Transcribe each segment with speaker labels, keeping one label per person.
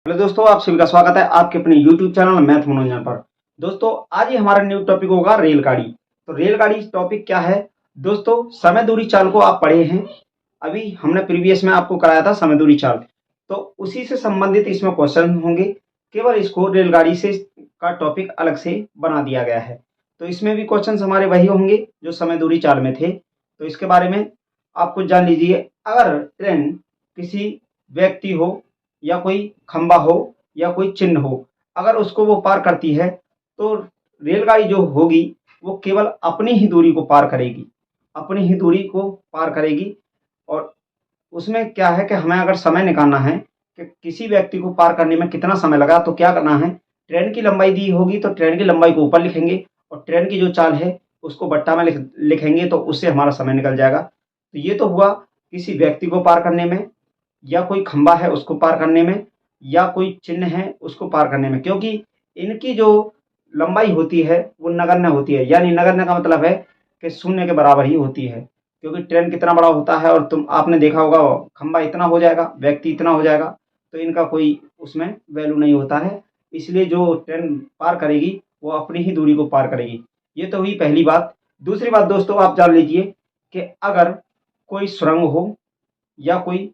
Speaker 1: Hello दोस्तों, आप सभी का स्वागत है आपके अपने YouTube चैनल मैथ मनोरंजन पर। दोस्तों, आज ही हमारा न्यू टॉपिक होगा रेलगाड़ी। तो रेलगाड़ी टॉपिक क्या है दोस्तों? समय दूरी चाल को आप पढ़े हैं, अभी हमने प्रीवियस में आपको कराया था समय दूरी चाल। तो उसी से संबंधित इसमें क्वेश्चन होंगे, केवल इसको रेलगाड़ी से का टॉपिक अलग से बना दिया गया है। तो इसमें भी क्वेश्चन हमारे वही होंगे जो समय दूरी चाल में थे। तो इसके बारे में आपको जान लीजिए। अगर ट्रेन किसी व्यक्ति हो या कोई खंबा हो या कोई चिन्ह हो, अगर उसको वो पार करती है तो रेलगाड़ी जो होगी वो केवल अपनी ही दूरी को पार करेगी, अपनी ही दूरी को पार करेगी। और उसमें क्या है कि हमें अगर समय निकालना है कि किसी व्यक्ति को पार करने में कितना समय लगा, तो क्या करना है, ट्रेन की लंबाई दी होगी तो ट्रेन की लंबाई को ऊपर लिखेंगे और ट्रेन की जो चाल है उसको बट्टा में लिखेंगे, तो उससे हमारा समय निकल जाएगा। तो ये तो हुआ किसी व्यक्ति को पार करने में, या कोई खंबा है उसको पार करने में, या कोई चिन्ह है उसको पार करने में, क्योंकि इनकी जो लंबाई होती है वो नगण्य होती है। यानी नगण्य का मतलब है कि शून्य के बराबर ही होती है, क्योंकि ट्रेन कितना बड़ा होता है और तुम आपने देखा होगा खंबा इतना हो जाएगा, व्यक्ति इतना हो जाएगा, तो इनका कोई उसमें वैल्यू नहीं होता है। इसलिए जो ट्रेन पार करेगी वो अपनी ही दूरी को पार करेगी। ये तो हुई पहली बात। दूसरी बात दोस्तों, आप जान लीजिए कि अगर कोई सुरंग हो या कोई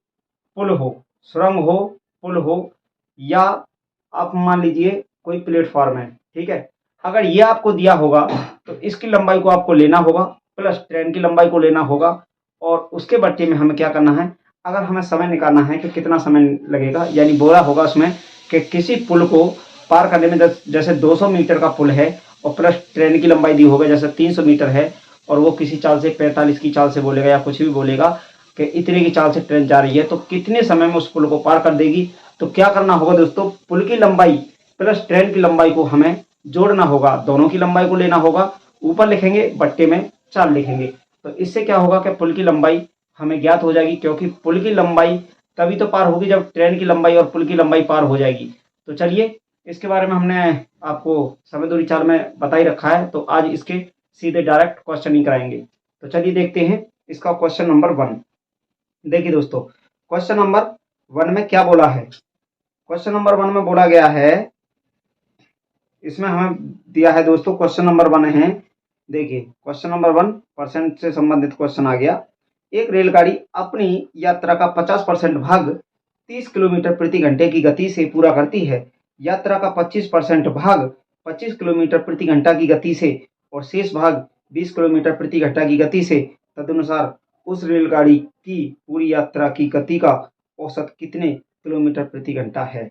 Speaker 1: पुल हो, सुरंग हो, पुल हो, या आप मान लीजिए कोई प्लेटफॉर्म है, ठीक है। अगर ये आपको दिया होगा तो इसकी लंबाई को आपको लेना होगा, प्लस ट्रेन की लंबाई को लेना होगा, और उसके बट्टे में हमें क्या करना है, अगर हमें समय निकालना है कि कितना समय लगेगा, यानी बोला होगा उसमें कि किसी पुल को पार करने में जैसे 200 मीटर का पुल है और प्लस ट्रेन की लंबाई दी होगा जैसे 300 मीटर है, और वो किसी चाल से 45 की चाल से बोलेगा या कुछ भी बोलेगा कि इतने की चाल से ट्रेन जा रही है, तो कितने समय में उस पुल को पार कर देगी। तो क्या करना होगा दोस्तों, पुल की लंबाई प्लस ट्रेन की लंबाई को हमें जोड़ना होगा, दोनों की लंबाई को लेना होगा, ऊपर लिखेंगे बट्टे में चाल लिखेंगे। तो इससे क्या होगा कि पुल की लंबाई हमें ज्ञात हो जाएगी, क्योंकि पुल की लंबाई तभी तो पार होगी जब ट्रेन की लंबाई और पुल की लंबाई पार हो जाएगी। तो चलिए, इसके बारे में हमने आपको समय दूरी चाल में बता ही रखा है, तो आज इसके सीधे डायरेक्ट क्वेश्चन ही कराएंगे। तो चलिए देखते हैं इसका क्वेश्चन नंबर 1। देखिए दोस्तों, क्वेश्चन नंबर 1 में क्या बोला है? क्वेश्चन नंबर 1 में बोला गया है, इसमें हमें दिया है दोस्तों, क्वेश्चन नंबर 1 है। देखिए क्वेश्चन नंबर 1 परसेंट से संबंधित क्वेश्चन आ गया। एक रेलगाड़ी अपनी यात्रा का 50% भाग 30 किलोमीटर प्रति घंटे की गति से पूरा करती है। यात्रा का 25% भाग 25 किलोमीटर प्रति घंटा की गति से और शेष भाग 20 किलोमीटर प्रति घंटा की गति से। तदनुसार उस रेलगाड़ी की पूरी यात्रा की गति का औसत कितने किलोमीटर प्रति घंटा है?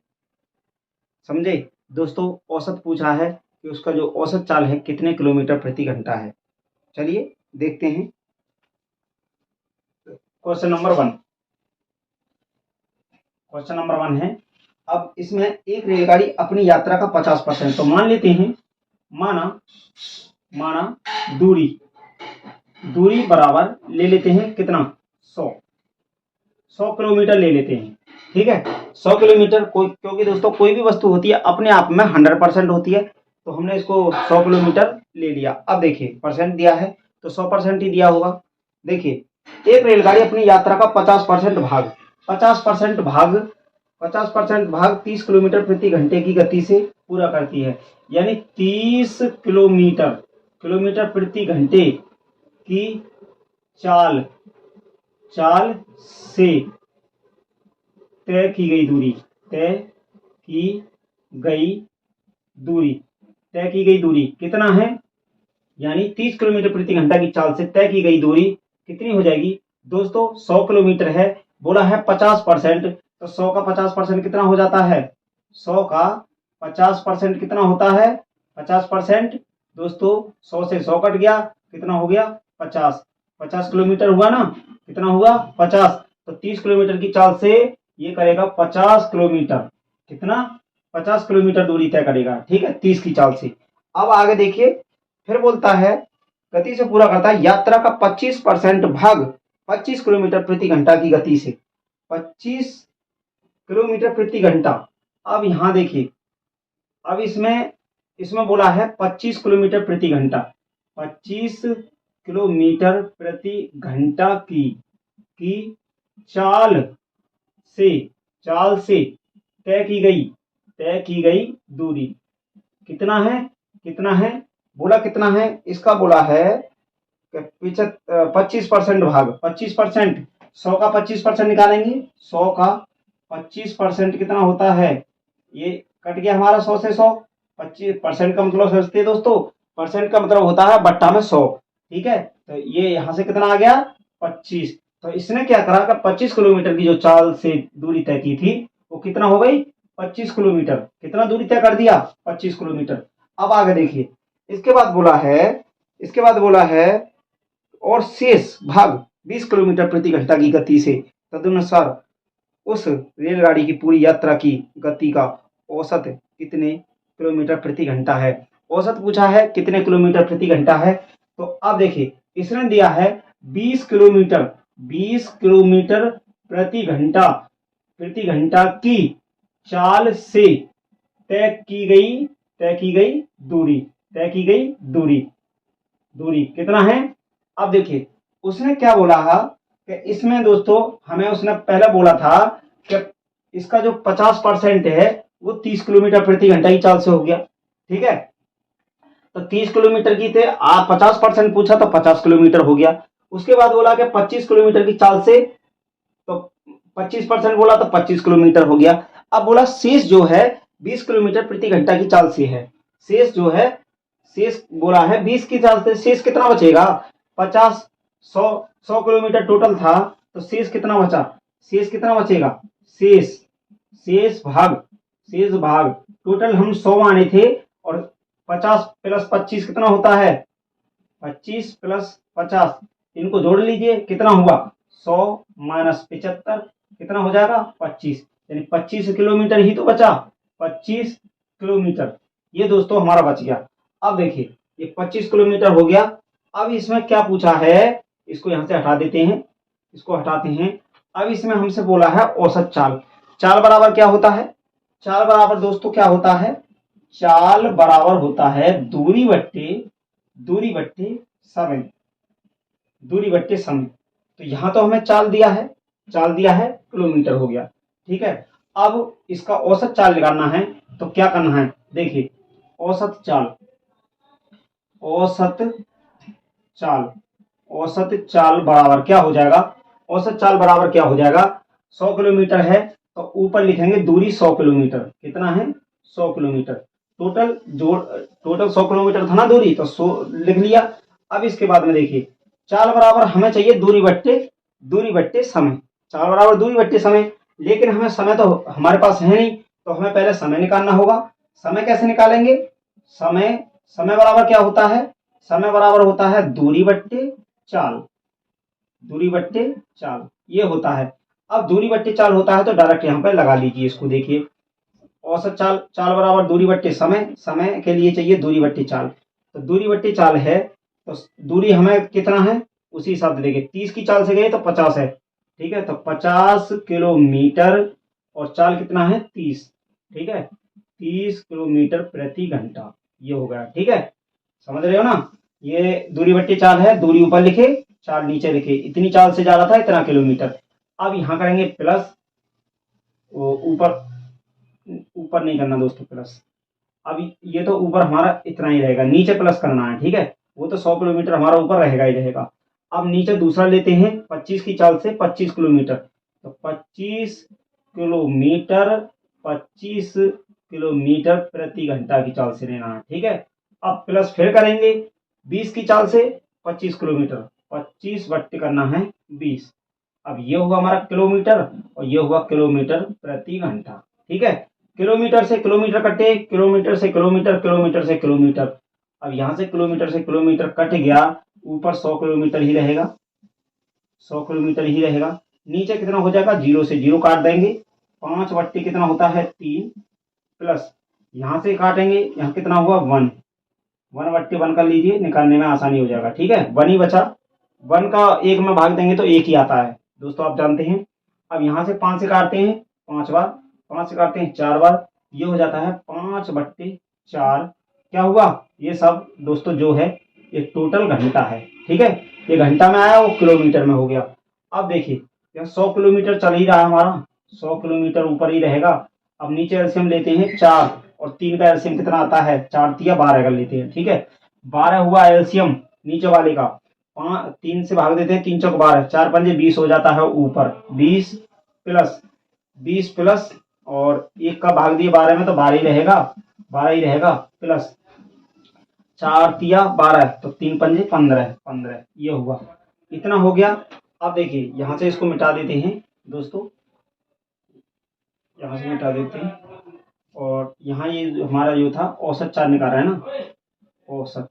Speaker 1: समझे दोस्तों, औसत पूछा है कि उसका जो औसत चाल है कितने किलोमीटर प्रति घंटा है। चलिए देखते हैं क्वेश्चन नंबर 1। क्वेश्चन नंबर 1 है, अब इसमें एक रेलगाड़ी अपनी यात्रा का 50%, तो मान लेते हैं, माना माना दूरी दूरी बराबर ले लेते हैं कितना, 100 100 किलोमीटर ले लेते हैं, ठीक है। 100 किलोमीटर, कोई क्योंकि दोस्तों कोई भी वस्तु होती है अपने आप में 100% होती है, तो हमने इसको 100 किलोमीटर ले लिया। अब देखिए परसेंट दिया है तो 100% ही दिया होगा। देखिए, एक रेलगाड़ी अपनी यात्रा का 50% भाग 50% भाग 50% भाग 30 किलोमीटर प्रति घंटे की गति से पूरा करती है, यानी 30 किलोमीटर किलोमीटर प्रति घंटे की चाल चाल से तय की गई दूरी तय की गई दूरी तय की गई दूरी कितना है, यानी 30 किलोमीटर प्रति घंटा की चाल से तय की गई दूरी कितनी हो जाएगी दोस्तों? 100 किलोमीटर है, बोला है 50%, तो 100 का 50% कितना हो जाता है? 100 का 50% कितना होता है? 50% दोस्तों, 100 से 100 कट गया, कितना हो गया? 50 50 किलोमीटर हुआ ना, कितना हुआ? 50। तो 30 किलोमीटर की चाल से ये करेगा 50 किलोमीटर, कितना? 50 किलोमीटर दूरी तय करेगा, ठीक है, 30 की चाल से। अब आगे देखिए, फिर बोलता है गति से पूरा करता है यात्रा का 25% भाग 25 किलोमीटर प्रति घंटा की गति से, 25 किलोमीटर प्रति घंटा। अब यहां देखिए, अब इसमें इसमें बोला है 25 किलोमीटर प्रति घंटा, 25 किलोमीटर प्रति घंटा की चाल से चाल से तय की गई दूरी कितना है, कितना है, बोला कितना है, इसका बोला है 25% भाग 25%, 100 का 25% निकालेंगे, 100 का 25% कितना होता है, ये कट गया हमारा 100 से 100, 25% का मतलब समझते हैं दोस्तों, परसेंट का मतलब होता है बट्टा में 100, ठीक है। तो ये यहाँ से कितना आ गया 25। तो इसने क्या करा कि 25 किलोमीटर की जो चाल से दूरी तय की थी वो कितना हो गई 25 किलोमीटर, कितना दूरी तय कर दिया 25 किलोमीटर। अब आगे देखिए, इसके बाद बोला है, इसके बाद बोला है और शेष भाग 20 किलोमीटर प्रति घंटा की गति से तदनुसार उस रेलगाड़ी की पूरी यात्रा की गति का औसत कितने किलोमीटर प्रति घंटा है। औसत पूछा है कितने किलोमीटर प्रति घंटा है। तो अब देखिए इसने दिया है 20 किलोमीटर, 20 किलोमीटर प्रति घंटा की चाल से तय की गई दूरी, तय की गई दूरी कितना है। अब देखिए उसने क्या बोला है कि इसमें दोस्तों हमें उसने पहले बोला था कि इसका जो 50% है वो 30 किलोमीटर प्रति घंटा की चाल से हो गया, ठीक है। तो 30 किलोमीटर की थे, आप 50% पूछा तो 50 किलोमीटर हो गया। उसके बाद बोला कि 25 किलोमीटर की चाल से, तो 25% बोला तो 25 किलोमीटर हो गया। अब बोला शेष जो है 20 किलोमीटर प्रति घंटा की चाल से है, शेष जो है, शेष बोला है 20 की चाल से शेष कितना बचेगा 50, 100 किलोमीटर टोटल था, तो शेष कितना बचा, शेष कितना बचेगा, शेष भाग टोटल हम 100 माने थे और 50 प्लस 25 कितना होता है 25 प्लस 50, इनको जोड़ लीजिए कितना हुआ 100 माइनस 75 कितना हो जाएगा 25, यानी 25 किलोमीटर ही तो बचा, 25 किलोमीटर ये दोस्तों हमारा बच गया। अब देखिए ये 25 किलोमीटर हो गया। अब इसमें क्या पूछा है, इसको यहां से हटा देते हैं, इसको हटाते हैं। अब इसमें हमसे बोला है औसत चाल, चाल बराबर क्या होता है, चाल बराबर दोस्तों क्या होता है, चाल बराबर होता है दूरी बट्टे समय, दूरी बट्टे समय। तो यहां तो हमें चाल दिया है किलोमीटर हो गया, ठीक है। अब इसका औसत चाल निकालना है तो क्या करना है, देखिए औसत चाल बराबर क्या हो जाएगा, औसत चाल बराबर क्या हो जाएगा, 100 किलोमीटर है तो ऊपर लिखेंगे दूरी 100 किलोमीटर, कितना है 100 किलोमीटर, टोटल 100 किलोमीटर था ना दूरी, तो 100 लिख लिया। अब इसके बाद में देखिए चाल बराबर हमें चाहिए दूरी बट्टे समय, चाल बराबर दूरी बट्टे समय, लेकिन हमें समय तो हमारे पास है नहीं, तो हमें पहले समय निकालना होगा। समय कैसे निकालेंगे, समय बराबर क्या होता है, समय बराबर होता है दूरी बट्टे चाल, ये होता है। अब दूरी बट्टे चाल होता है तो डायरेक्ट यहाँ पे लगा लीजिए इसको, देखिए औसत चाल बराबर दूरी बट्टे समय, समय के लिए चाहिए दूरी बट्टे चाल, तो दूरी बट्टे चाल है तो दूरी हमें कितना है उसी हिसाब से देखिए, 30 की चाल से गए तो 50 है, ठीक है, तो 50 किलोमीटर और चाल कितना है 30, ठीक है, 30 किलोमीटर प्रति घंटा ये हो गया, ठीक है, समझ रहे हो ना। ये दूरी बट्टे चाल है, दूरी ऊपर लिखे चाल नीचे लिखे, इतनी चाल से जा रहा था इतना किलोमीटर। अब यहाँ करेंगे प्लस, ऊपर नहीं करना दोस्तों प्लस, अब ये तो ऊपर हमारा इतना ही रहेगा, नीचे प्लस करना है, ठीक है, वो तो 100 किलोमीटर हमारा ऊपर रहेगा ही रहेगा। अब नीचे दूसरा लेते हैं 25 की चाल से 25 किलोमीटर, तो 25 किलोमीटर प्रति घंटा की चाल से लेना है, ठीक है। अब प्लस फिर करेंगे 20 की चाल से 25 किलोमीटर, 25 बट्टे करना है 20, अब ये हुआ हमारा किलोमीटर और ये हुआ किलोमीटर प्रति घंटा, ठीक है। किलोमीटर से किलोमीटर कटे, किलोमीटर से किलोमीटर, किलोमीटर से किलोमीटर, अब यहाँ से किलोमीटर कट गया, ऊपर 100 किलोमीटर ही रहेगा, 100 किलोमीटर ही रहेगा। नीचे कितना हो जाएगा, 0 से 0 काट देंगे, 5 बट्टे कितना होता है 3, प्लस यहाँ से काटेंगे, यहाँ कितना हुआ 1, 1 बट्टे 1 कर लीजिए, निकालने में आसानी हो जाएगा, ठीक है, 1 ही बचा, 1 का 1 में भाग देंगे तो 1 ही आता है दोस्तों, आप जानते हैं। अब यहाँ से 5 से काटते हैं 5 बार, 5 से काटते हैं 4 बार, ये हो जाता है 5 बट्टे 4, क्या हुआ ये सब दोस्तों जो है ये टोटल घंटा है, ठीक है, ये घंटा में आया वो किलोमीटर में हो गया। अब देखिए यह 100 किलोमीटर चल ही रहा है हमारा, 100 किलोमीटर ऊपर ही रहेगा, अब नीचे एलसीएम लेते हैं 4 और 3 का एलसीएम कितना आता है, 4 तिया 12 कर लेते हैं, ठीक है। 12 हुआ एलसीएम नीचे वाले का, 3 से भाग देते हैं, 3 चौक 12, 4 पंजे 20 हो जाता है ऊपर, 20 प्लस और 1 का भाग दिए 12 में तो 12 ही रहेगा, 12 ही रहेगा, प्लस 4 तिया 12 तो 3 पंजे 15, 15 ये हुआ, इतना हो गया। अब देखिए यहाँ से इसको मिटा देते हैं दोस्तों, यहाँ से मिटा देते हैं और यहाँ ये हमारा जो था औसत चाल निकाल रहा है ना, औसत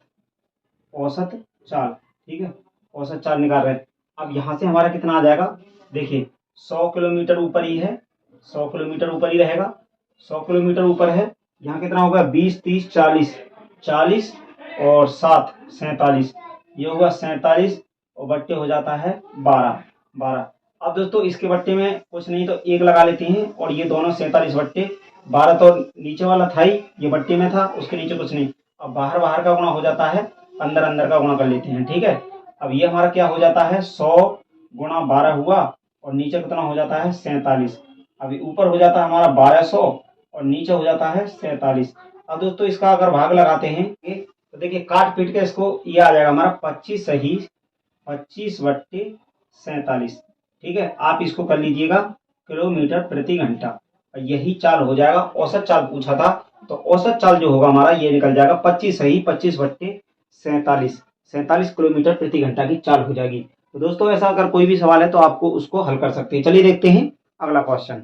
Speaker 1: चाल, ठीक है, औसत चाल निकाल रहे हैं। अब यहाँ से हमारा कितना आ जाएगा, देखिए 100 किलोमीटर ऊपर ही है, 100 किलोमीटर ऊपर ही रहेगा, 100 किलोमीटर ऊपर है। यहाँ कितना होगा, 20 30 40, 40 और 7 47, ये होगा 47 और बट्टे हो जाता है 12। अब दोस्तों इसके बट्टे में कुछ नहीं तो 1 लगा लेते हैं और ये दोनों 47 बट्टे 12 तो नीचे वाला था ही, ये बट्टे में था, उसके नीचे कुछ नहीं। अब बाहर का गुणा हो जाता है, अंदर का गुणा कर लेते हैं, ठीक है। अब ये हमारा क्या हो जाता है, 100 गुणा 12 हुआ और नीचे कितना हो जाता है 47। अभी ऊपर हो जाता है हमारा 1200 और नीचे हो जाता है 47। अब दोस्तों इसका अगर भाग लगाते हैं तो देखिए काट पीट के इसको ये आ जाएगा हमारा 25 बट्टे 47, ठीक है। आप इसको कर लीजिएगा किलोमीटर प्रति घंटा, यही चाल हो जाएगा। औसत चाल पूछा था तो औसत चाल जो होगा हमारा ये निकल जाएगा 25 बट्टे 47 किलोमीटर प्रति घंटा की चाल हो जाएगी। तो दोस्तों ऐसा अगर कोई भी सवाल है तो आपको उसको हल कर सकते हैं। चलिए देखते हैं अगला क्वेश्चन।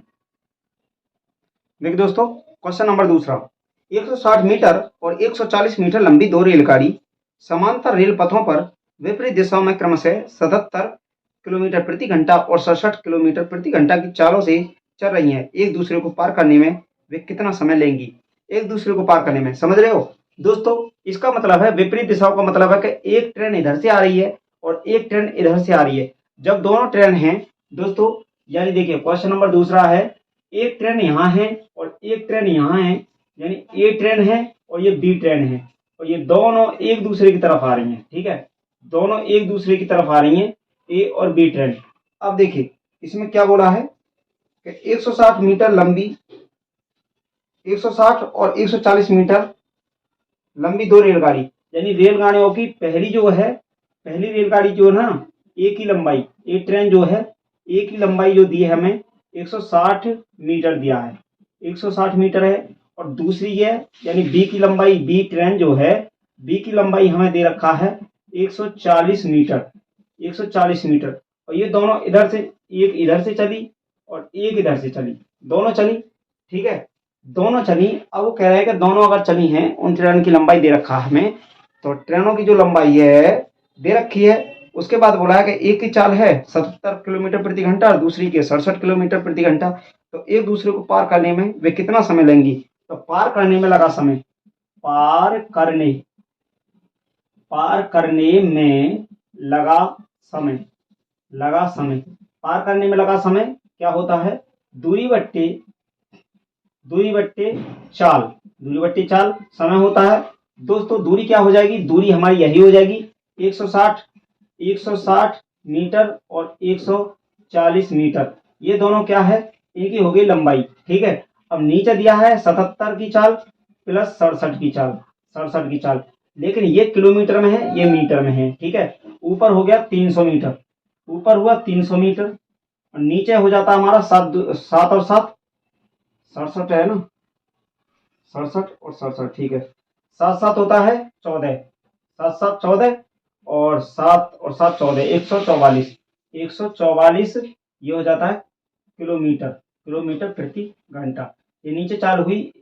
Speaker 1: देखिए दोस्तों क्वेश्चन नंबर दूसरा, 160 मीटर और 140 मीटर लंबी 2 रेलगाड़ी समांतर रेल पथों पर विपरीत दिशाओं में क्रमशः 77 किलोमीटर प्रति घंटा और 67 किलोमीटर प्रति घंटा की चालों से चल रही हैं। एक दूसरे को पार करने में वे कितना समय लेंगी। एक दूसरे को पार करने में, समझ रहे हो दोस्तों, इसका मतलब है विपरीत दिशाओं का मतलब है कि एक ट्रेन इधर से आ रही है और एक ट्रेन इधर से आ रही है। जब दोनों ट्रेन हैं दोस्तों, यानी देखिए क्वेश्चन नंबर दूसरा है, एक ट्रेन यहाँ है और एक ट्रेन यहाँ है, यानी ए ट्रेन है और ये बी ट्रेन है और ये दोनों एक दूसरे की तरफ आ रही हैं, ठीक है, दोनों एक दूसरे की तरफ आ रही हैं, ए और बी ट्रेन। अब देखिए इसमें क्या बोला है कि 160 मीटर लंबी, 160 और 140 मीटर लंबी 2 रेलगाड़ी, यानी रेलगाड़ियों की पहली रेलगाड़ी जो है ना, एक ही लंबाई, एक ट्रेन जो है एक ही लंबाई जो दी है हमें 160 मीटर दिया है, 160 मीटर है। और दूसरी है यानी बी की लंबाई, बी ट्रेन जो है बी की लंबाई हमें दे रखा है 140 मीटर, 140 मीटर। और ये दोनों इधर से, एक इधर से चली और एक इधर से चली, दोनों चली, ठीक है, दोनों चली। अब वो कह रहे हैं कि दोनों अगर चली हैं, उन ट्रेन की लंबाई दे रखा है हमें, तो ट्रेनों की जो लंबाई है दे रखी है, उसके बाद बोला है कि एक की चाल है 77 किलोमीटर प्रति घंटा और दूसरी के 67 किलोमीटर प्रति घंटा, तो एक दूसरे को पार करने में वे कितना समय लेंगी। तो पार करने में लगा समय, पार करने में लगा समय, पार करने में लगा समय क्या होता है, दूरी बट्टे चाल समय होता है। दोस्तों दूरी क्या हो जाएगी, दूरी हमारी यही हो जाएगी 160 मीटर और 140 मीटर, ये दोनों क्या है, एक ही हो गई लंबाई, ठीक है। अब नीचे दिया है 77 की चाल प्लस 67 की चाल, लेकिन ये किलोमीटर में है ये मीटर में है, ठीक है। ऊपर हो गया 300 मीटर, ऊपर हुआ 300 मीटर और नीचे हो जाता हमारा 7 और 7 67 है ना, 67 और 67, ठीक है, 7 7 होता है 14, 7 7 14 और 7 और 7 14, 144 ये हो जाता है किलोमीटर प्रति घंटा। ये नीचे चाल हुई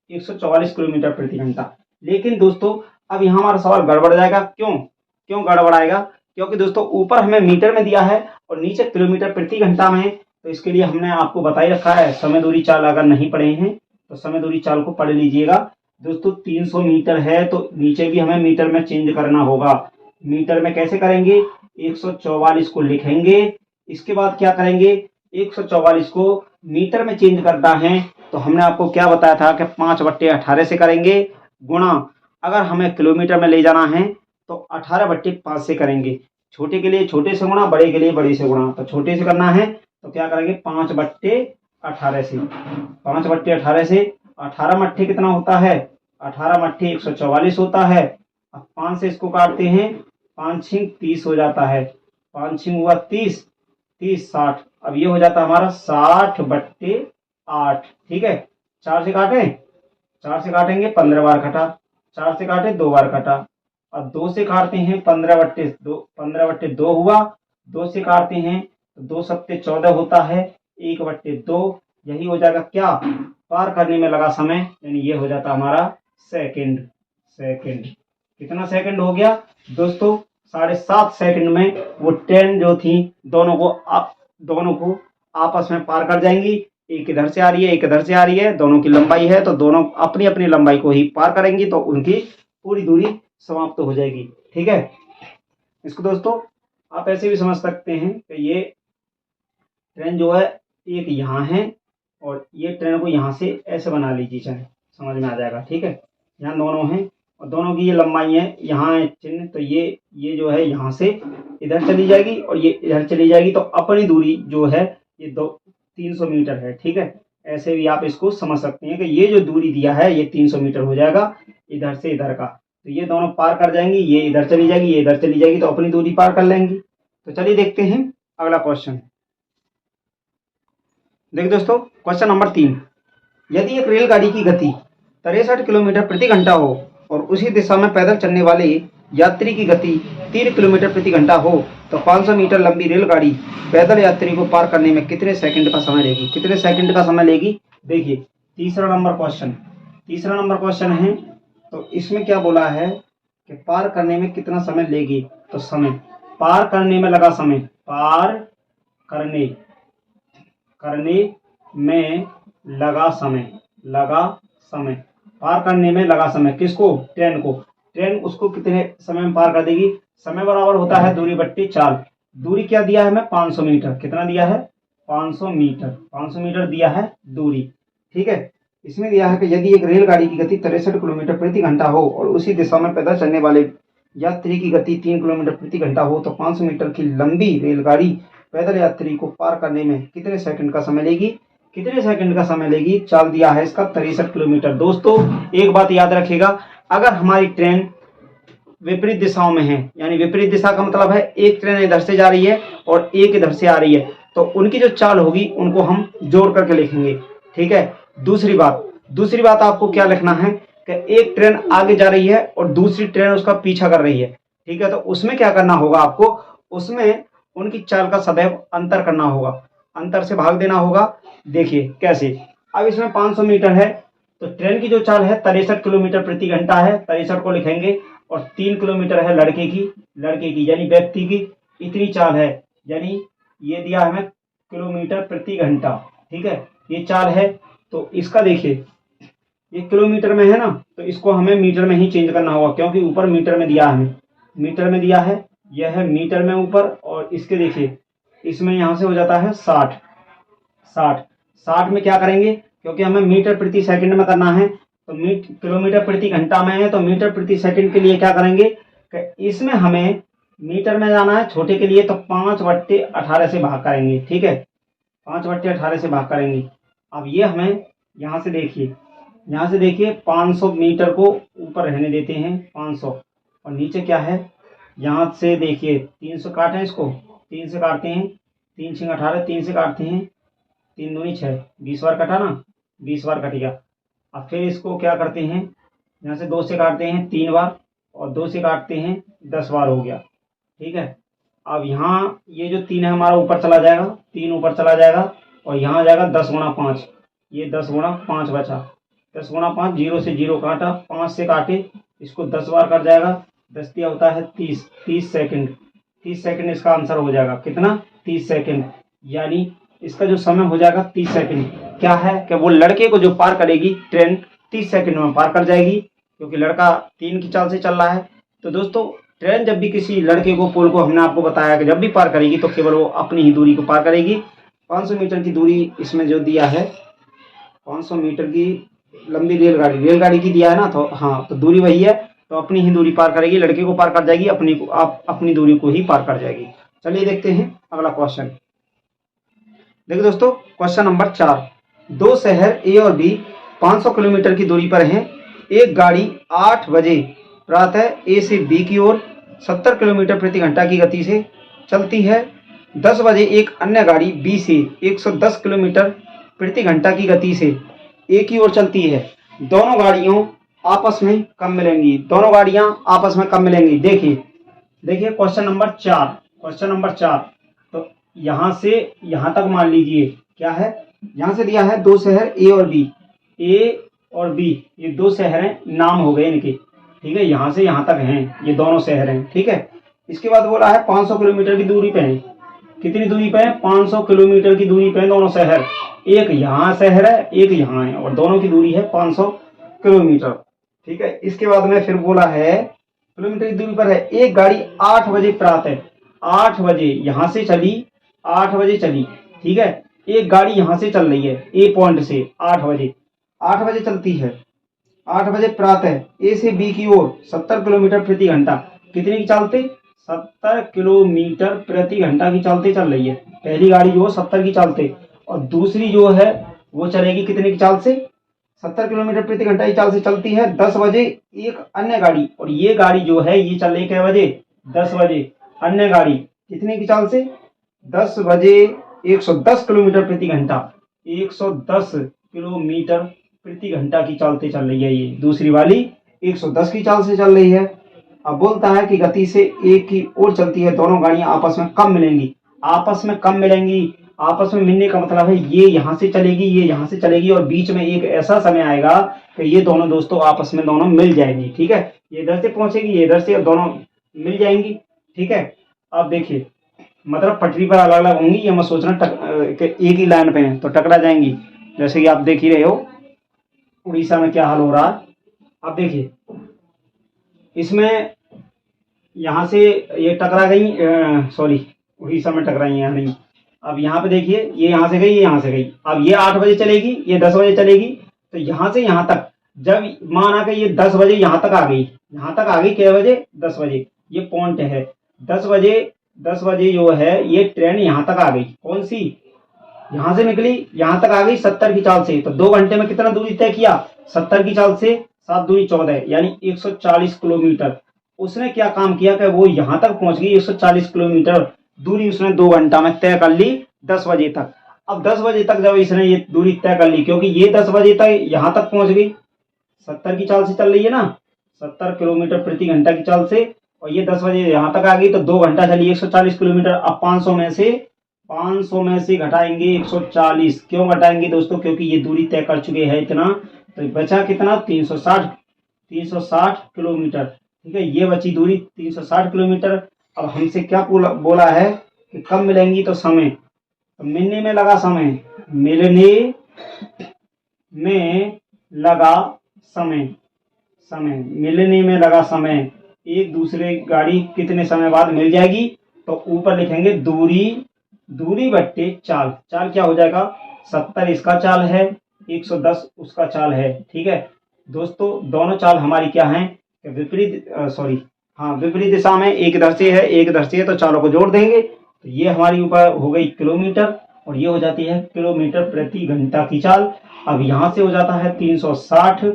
Speaker 1: 144 किलोमीटर प्रति घंटा। लेकिन दोस्तों अब यहाँ हमारा सवाल गड़बड़ जाएगा, क्यों गड़बड़ाएगा, क्योंकि दोस्तों ऊपर हमें मीटर में दिया है और नीचे किलोमीटर प्रति घंटा में, तो इसके लिए हमने आपको बता ही रखा है समय दूरी चाल, अगर नहीं पढ़े हैं तो समय दूरी चाल को पढ़ लीजिएगा। दोस्तों 300 मीटर है तो नीचे भी हमें मीटर में चेंज करना होगा। मीटर में कैसे करेंगे, 144 को लिखेंगे, इसके बाद क्या करेंगे, 144 को मीटर में चेंज करना है तो हमने आपको क्या बताया था कि 5/18 से करेंगे, गुणा अगर हमें किलोमीटर में ले जाना है तो 18/5 से करेंगे। छोटे के लिए छोटे से गुणा, बड़े के लिए बड़े से गुणा, तो छोटे से करना है तो क्या करेंगे 5/18 18 से, 5/18 से 18 मट्ठे कितना होता है, 18 मट्ठे 144 होता है। अब 5 से इसको काटते हैं, 5 छिंग 30 हो जाता है, 5 छिंग हुआ 30, 30 60। अब ये हो जाता है हमारा 60/8। ठीक है, 4 से काटें, 4 से काटेंगे 15 बार कटा, 4 से काटे 2 बार कटा। अब 2 से काटते हैं 15/2, 15/2 हुआ, 2 से काटते हैं तो 2 सत्ते 14 होता है, 1/2। यही हो जाएगा क्या, पार करने में लगा समय, यानी ये हो जाता हमारा सेकंड। सेकंड कितना सेकंड हो गया दोस्तों, 7.5 सेकंड में वो ट्रेन जो थी दोनों को आपस में पार कर जाएंगी। एक इधर से आ रही है, एक इधर से आ रही है, दोनों की लंबाई है तो दोनों अपनी अपनी लंबाई को ही पार करेंगी, तो उनकी पूरी दूरी समाप्त हो जाएगी। ठीक है, इसको दोस्तों आप ऐसे भी समझ सकते हैं कि ये ट्रेन जो है एक यहाँ है और ये ट्रेन को यहाँ से ऐसे बना लीजिए, चाहे समझ में आ जाएगा। ठीक है, यहाँ दोनों हैं और दोनों की ये लंबाई है, यहाँ है चिन्ह, तो ये जो है यहाँ से इधर चली जाएगी और ये इधर चली जाएगी, तो अपनी दूरी जो है ये 300 मीटर है। ठीक है, ऐसे भी आप इसको समझ सकते हैं कि ये जो दूरी दिया है ये 300 मीटर हो जाएगा इधर से इधर का, तो ये दोनों पार कर जाएंगी, ये इधर चली जाएगी, ये इधर चली जाएगी, तो अपनी दूरी पार कर लेंगी। तो चलिए देखते हैं अगला क्वेश्चन। देखिए दोस्तों, क्वेश्चन नंबर 3, यदि एक रेलगाड़ी की गति 63 किलोमीटर प्रति घंटा हो और उसी दिशा में पैदल चलने वाले यात्री की गति 3 किलोमीटर प्रति घंटा हो, तो 500 मीटर लंबी रेलगाड़ी पैदल यात्री को पार करने में कितने सेकंड का समय लेगी, कितने सेकंड का समय लेगी। देखिए तीसरा नंबर क्वेश्चन है, तो इसमें क्या बोला है कि पार करने में कितना समय लेगी, तो समय पार करने में लगा समय, पार करने में लगा समय, पार करने में लगा समय किसको, ट्रेन को, ट्रेन उसको कितने समय में पार कर देगी। समय बराबर होता है दूरी बट्टी चाल। दूरी क्या दिया है हमें, 500 मीटर, कितना दिया है, 500 मीटर दिया है दूरी। ठीक है, इसमें दिया है कि यदि एक रेलगाड़ी की गति 63 किलोमीटर प्रति घंटा हो और उसी दिशा में पैदल चलने वाले यात्री की गति 3 किलोमीटर प्रति घंटा हो, तो 500 मीटर की लंबी रेलगाड़ी पैदल यात्री को पार करने में कितने सेकंड का समय लेगी, कितने सेकंड का समय लेगी। चाल दिया है इसका 63 किलोमीटर। दोस्तों एक बात याद रखिएगा, अगर हमारी ट्रेन विपरीत दिशाओं में है, यानी विपरीत दिशा का मतलब है एक ट्रेन इधर से जा रही है और एक इधर से आ रही है, तो उनकी जो चाल होगी उनको हम जोड़ करके लिखेंगे। ठीक है, दूसरी बात आपको क्या लिखना है कि एक ट्रेन आगे जा रही है और दूसरी ट्रेन उसका पीछा कर रही है। ठीक है, तो उसमें क्या करना होगा आपको, उसमें उनकी चाल का सदैव अंतर करना होगा, अंतर से भाग देना होगा। देखिए कैसे, अब इसमें 500 मीटर है तो ट्रेन की जो चाल है 63 किलोमीटर प्रति घंटा है, 63 को लिखेंगे, और 3 किलोमीटर है लड़के की यानी व्यक्ति की, इतनी चाल है, यानी ये दिया हमें किलोमीटर प्रति घंटा। ठीक है, ये चाल है, तो इसका देखिए ये किलोमीटर में है ना, तो इसको हमें मीटर में ही चेंज करना होगा, क्योंकि ऊपर मीटर में दिया है, हमें मीटर में दिया है, यह है मीटर में ऊपर, और इसके देखिए इसमें यहाँ से हो जाता है 60 में क्या करेंगे, क्योंकि हमें मीटर प्रति सेकंड में करना है, तो किलोमीटर प्रति घंटा में है, तो मीटर प्रति सेकंड के लिए क्या करेंगे कि इसमें हमें मीटर में जाना है छोटे के लिए, तो 5/18 से भाग करेंगे। ठीक है, 5/18 से भाग करेंगे। अब ये हमें यहाँ से देखिए 500 मीटर को ऊपर रहने देते हैं, 500, और नीचे क्या है, यहाँ से देखिए 300 काटें, इसको 3 से काटते हैं, 3 6 18, 3 से काटते हैं, 3 दूनी 6, 20 बार कटा ना, 20 बार कट गया। अब फिर इसको क्या करते हैं, यहाँ से 2 से काटते हैं 3 बार, और 2 से काटते हैं 10 बार हो गया। ठीक है, अब यहाँ ये जो 3 है हमारा ऊपर चला जाएगा, 3 ऊपर चला जाएगा, और यहाँ जाएगा 10 गुणा 5, ये 10 गुणा 5 बचा, 10 गुणा 5, 0 से 0 काटा, 5 से काटे, इसको 10 बार कर जाएगा, 10 दिया होता है 30 सेकंड, 30 सेकंड इसका आंसर हो जाएगा, कितना, 30 सेकंड, यानी इसका जो समय हो जाएगा 30 सेकंड। क्या है कि वो लड़के को जो पार करेगी ट्रेन 30 सेकंड में पार कर जाएगी, क्योंकि लड़का 3 की चाल से चल रहा है। तो दोस्तों ट्रेन जब भी किसी लड़के को, पोल को, हमने आपको बताया कि जब भी पार करेगी तो केवल वो अपनी ही दूरी को पार करेगी। 500 मीटर की दूरी इसमें जो दिया है, 500 मीटर की लंबी रेलगाड़ी की दिया है ना, तो हाँ, तो दूरी वही है, तो अपनी ही दूरी पार करेगी, लड़के को पार कर जाएगी, अपनी दूरी को ही पार कर जाएगी। चलिए देखते हैं अगला क्वेश्चन। देखिए दोस्तों, क्वेश्चन नंबर 4, दो शहर ए और बी 500 किलोमीटर की दूरी पर हैं। एक गाड़ी 8 बजे प्रातः ए से बी की ओर 70 किलोमीटर प्रति घंटा की गति से चलती है। 10 बजे एक अन्य गाड़ी बी से 110 किलोमीटर प्रति घंटा की गति से ए की ओर चलती है। दोनों गाड़ियों आपस में कब मिलेंगी? दोनों गाड़ियां आपस में कब मिलेंगी? देखिए देखिए क्वेश्चन नंबर 4, क्वेश्चन नंबर 4। तो यहाँ से यहाँ तक मान लीजिए क्या है, यहाँ से दिया है दो शहर ए और बी। ए और बी ये दो शहर हैं, नाम हो गए इनके, ठीक है। यहाँ से यहाँ तक हैं, ये दोनों शहर हैं, ठीक है। इसके बाद बोला है 500 किलोमीटर की दूरी पे हैं। कितनी दूरी पे है? 500 किलोमीटर की दूरी पे हैं दोनों शहर। एक यहाँ शहर है, एक यहाँ है, और दोनों की दूरी है 500 किलोमीटर, ठीक है। इसके बाद में फिर बोला है किलोमीटर की दूरी पर है। एक गाड़ी 8 बजे प्रातः 8 बजे यहाँ से चली, 8 बजे चली, ठीक है। एक गाड़ी यहाँ से चल रही है ए पॉइंट से 8 बजे चलती है। 8 बजे प्रातः ए से बी की ओर 70 किलोमीटर प्रति घंटा, कितने की चालते? 70 किलोमीटर प्रति घंटा की चालते चल रही है। पहली गाड़ी जो 70 की चालते, और दूसरी जो है वो चलेगी कितने की चाल से? 70 किलोमीटर प्रति घंटा की चाल से चलती है। 10 बजे एक अन्य गाड़ी, और ये गाड़ी जो है ये चल रही कै बजे? 10 बजे। अन्य गाड़ी कितने की चाल से? 10 बजे 110 किलोमीटर प्रति घंटा, 110 किलोमीटर प्रति घंटा की चालते चल रही है। ये दूसरी वाली 110 की चाल से चल रही है। अब बोलता है कि गति से एक की ओर चलती है। दोनों गाड़ियां आपस में कब मिलेंगी? आपस में कब मिलेंगी? आपस में मिलने का मतलब है ये यहाँ से चलेगी, ये यहाँ से चलेगी, और बीच में एक ऐसा समय आएगा कि ये दोनों दोस्तों आपस में दोनों मिल जाएंगी, ठीक है। ये इधर से पहुंचेगी, ये इधर से, और दोनों मिल जाएंगी, ठीक है। अब देखिए मतलब पटरी पर अलग अलग होंगी, ये मत सोचना एक ही लाइन पे हैं तो टकरा जाएंगी। जैसे कि आप देख ही रहे हो उड़ीसा में क्या हाल हो रहा है। अब देखिए इसमें यहाँ से ये टकरा गई, सॉरी उड़ीसा में टकराई यहाँ नहीं। अब यहाँ पे देखिए ये यहाँ से गई, ये यहाँ से गई। अब ये 8 बजे चलेगी, ये 10 बजे चलेगी, तो यहाँ से यहाँ तक जब माना कि ये 10 बजे यहाँ तक आ गई, यहाँ तक आ गई कै बजे? 10 बजे। ये पॉइंट है 10 बजे जो है ये ट्रेन यहाँ तक आ गई। कौन सी? यहाँ से निकली, यहाँ तक आ गई 70 की चाल से। तो 2 घंटे में कितना दूरी तय किया? 70 की चाल से 7 दूनी 14, यानी 140 किलोमीटर। उसने क्या काम किया कि वो यहाँ तक पहुंच गई। 140 किलोमीटर दूरी उसने 2 घंटा में तय कर ली 10 बजे तक। अब 10 बजे तक जब इसने ये दूरी तय कर ली, क्योंकि ये 10 बजे तक यहाँ तक पहुंच गई, 70 की चाल से चल रही है ना, 70 किलोमीटर प्रति घंटा की चाल से, और ये 10 बजे यहाँ तक आ गई, तो 2 घंटा चली 140 किलोमीटर। अब 500 में से घटाएंगे 140। क्यों घटाएंगे दोस्तों? क्योंकि ये दूरी तय कर चुके हैं इतना, तो बचा कितना? 360 किलोमीटर, ठीक है। ये बची दूरी 360 किलोमीटर। अब हमसे क्या बोला है कि कब मिलेंगी? तो समय, तो मिलने में लगा समय, मिलने में लगा मिलने में लगा समय। एक दूसरे गाड़ी कितने समय बाद मिल जाएगी? तो ऊपर लिखेंगे दूरी बट्टे चाल। चाल क्या हो जाएगा? 70 इसका चाल है, 110 उसका चाल है, ठीक है दोस्तों। दोनों चाल हमारी क्या है? विपरीत दिशा में, एक इधर से है एक इधर से है, तो चालों को जोड़ देंगे तो ये हमारी ऊपर हो गई किलोमीटर, और ये हो जाती है किलोमीटर प्रति घंटा की चाल। अब यहाँ से हो जाता है 360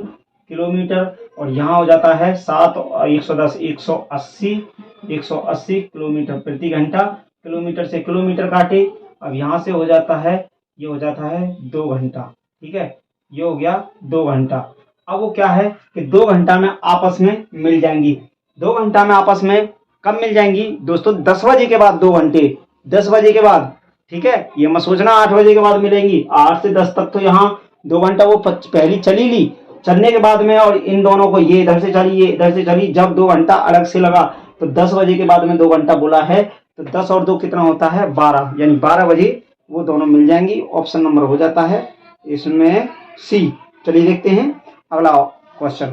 Speaker 1: किलोमीटर, और यहाँ हो जाता है 180 किलोमीटर प्रति घंटा। किलोमीटर से किलोमीटर काटे, अब यहाँ से हो जाता है, ये हो जाता है 2 घंटा, ठीक है। ये हो गया 2 घंटा। अब वो क्या है कि 2 घंटा में आपस में मिल जाएंगी। 2 घंटा में आपस में कब मिल जाएंगी दोस्तों? 10 बजे के बाद 2 घंटे, 10 बजे के बाद, ठीक है। ये मत सोचना 8 बजे के बाद मिलेंगी। 8 से 10 तक तो यहाँ 2 घंटा वो पहली चली ली, चलने के बाद में, और इन दोनों को ये इधर से चली ये इधर से चली, जब 2 घंटा अलग से लगा, तो 10 बजे के बाद में 2 घंटा बोला है, तो 10 और 2 कितना होता है? 12, यानी 12 बजे वो दोनों मिल जाएंगी। ऑप्शन नंबर हो जाता है इसमें सी। चलिए देखते हैं अगला क्वेश्चन।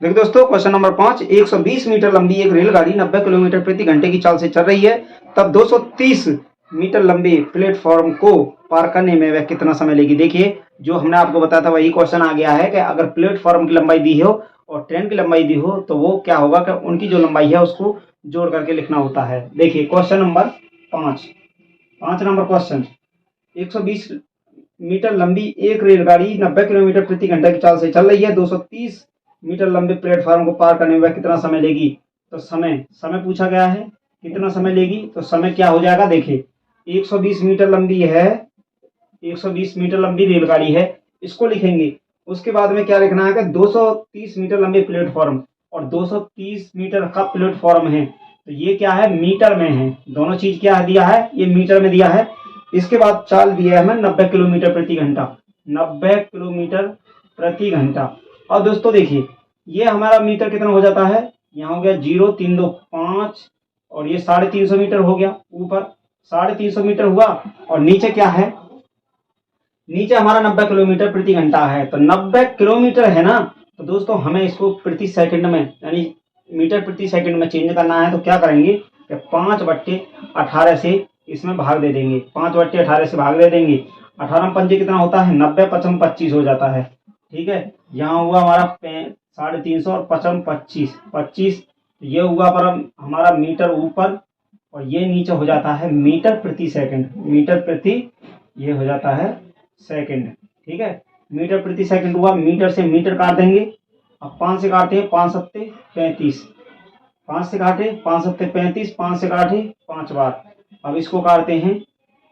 Speaker 1: देखिए दोस्तों क्वेश्चन नंबर 5, 120 मीटर लंबी एक रेलगाड़ी 90 किलोमीटर प्रति घंटे की चाल से चल रही है, तब 230 मीटर लंबे प्लेटफॉर्म को पार करने में वह कितना समय लेगी? देखिए जो हमने आपको बताया था वही क्वेश्चन आ गया है कि अगर प्लेटफॉर्म की लंबाई दी हो और ट्रेन की लंबाई दी हो, तो वो क्या होगा कि उनकी जो लंबाई है उसको जोड़ करके लिखना होता है। देखिए question number 5 number question, 120 metre लंबी एक रेलगाड़ी 90 किलोमीटर प्रति घंटा की चाल से चल रही है। 230 मीटर लंबे प्लेटफार्म को पार करने में वह कितना समय लेगी? तो समय समय पूछा गया है, कितना समय लेगी? तो समय क्या हो जाएगा, देखिए 120 मीटर लंबी है, 120 मीटर लंबी रेलगाड़ी है, इसको लिखेंगे। उसके बाद में क्या लिखना है कि 230 मीटर लंबे प्लेटफॉर्म, और 230 मीटर का प्लेटफॉर्म है, तो ये क्या है, मीटर में है। दोनों चीज क्या दिया है, ये मीटर में दिया है। इसके बाद चाल दिया है हमें 90 किलोमीटर प्रति घंटा, 90 किलोमीटर प्रति घंटा। और दोस्तों देखिए ये हमारा मीटर कितना हो जाता है, यहाँ हो गया 0, 3, 2, 5, और ये 350 मीटर हो गया। ऊपर 350 मीटर हुआ, और नीचे क्या है, नीचे हमारा 90 किलोमीटर प्रति घंटा है। तो 90 किलोमीटर है ना, तो दोस्तों हमें इसको प्रति सेकंड में यानी मीटर प्रति सेकंड में चेंज करना है। तो क्या करेंगे कि 5/18 से इसमें भाग दे देंगे, 5/18 से भाग दे देंगे। 18 पंजे कितना होता है, 90, 55, 25 हो जाता है। ठीक है, यहाँ हुआ हमारा 350 और 55, 25, ये हुआ पर हमारा मीटर ऊपर, और ये नीचे हो जाता है मीटर प्रति सेकंड, मीटर प्रति ये हो जाता है सेकंड। ठीक है, मीटर प्रति सेकंड हुआ, मीटर से मीटर काट देंगे। अब 5 से काटते हैं, 5 सत्ते 35, 5 से काटे 5 सत्ते 35, 5 से काटे 5 बार। अब इसको काटते हैं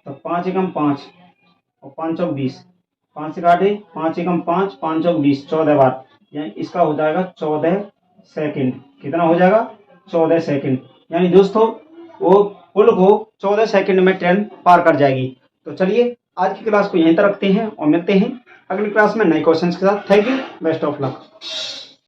Speaker 1: तो 5 एकम 5 और 5 चौक 20, 5 से काटे 5 एकम 5, 5 चौक 20, 14 बार, यानी इसका हो जाएगा 14 सेकंड। कितना हो जाएगा, 14 सेकंड। यानी दोस्तों वो पुल को 14 सेकंड में ट्रेन पार कर जाएगी। तो चलिए आज की क्लास को यहीं तक रखते हैं और मिलते हैं अगली क्लास में नए क्वेश्चंस के साथ। Thank you, best of luck.